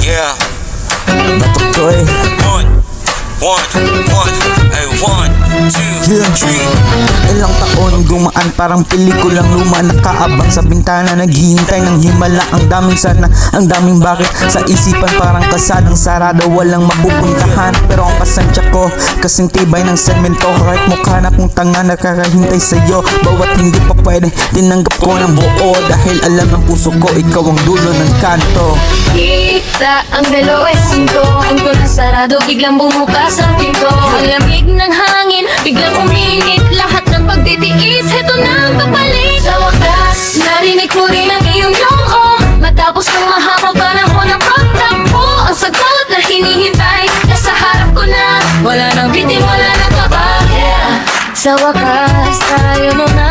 Yeah. Batok to eh. Hey, 1, 2, 3. Ilang taon gumaan parang pelikulang luma. Nakaabang sa bintana, naghihintay ng himala. Ang daming sana, ang daming bakit. Sa isipan parang kasadang sarado, walang mapupuntahan. Pero ang kasansya ko, kasing tibay ng semento. Kahit mukha na kong tanga, nakakahintay sa'yo. Bawat hindi pa pwede, tinanggap ko ng buo. Dahil alam ng puso ko, ikaw ang dulo ng kanto. Kita ang dalawa ko, ang ko na sarado, biglang bumukas ang pinto. Ang lamig ng hangin, biglang uminit. Lahat ng pagtitiis, heto na ang papalit. Sa wakas, narinig ko rin ang iyong yung matapos ng mahabang panahon ng pagtakbo. Ang sagot na hinihintay, nasa harap ko na. Wala nang bitin, wala nang kaba. Sa wakas, tayo mo na.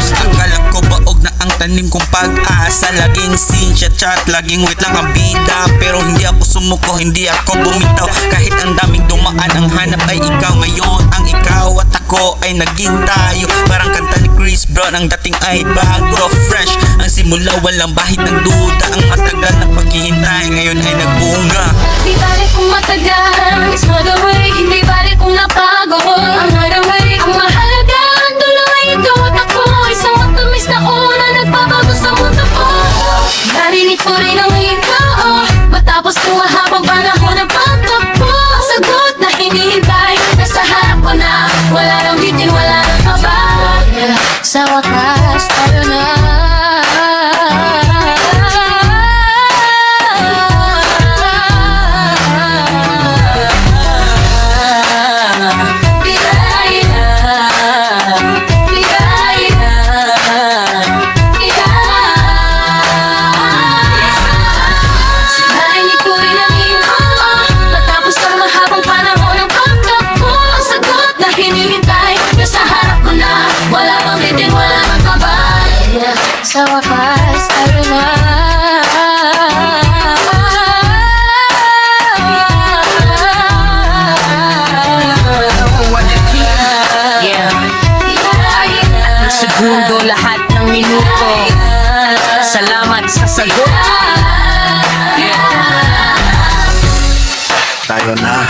Akala ko baog na ang tanim kong pag-asa. Laging sinsya chat, laging wait lang ang bida. Pero hindi ako sumuko, hindi ako bumitaw. Kahit ang daming dumaan, ang hanap ay ikaw. Ngayon ang ikaw at ako ay naging tayo. Parang kanta ni Chris Brown, ang dating ay bago. Fresh ang simula, walang bahid ng duda. Ang matagal na paghihintay, ngayon ay nagbunga. Di balik kung matagal, it's not the way. Hindi balik kung napago, another way. Ang mahalaga, ang dulo ay ikaw at ako. Isang matamis na una, nagbabago sa mundo ko. Narinig ko rin ang ikaw, matapos kung mahabang panahon ng pagtakbo. Ang sagot na hinihintay, nasa harap ko na. Wala nang bitin, wala nang kaba. Sa wakas, tayo na. Sa wakas, tayo na. Segundo lahat ng minuto. Salamat sa sagot. Tayo na.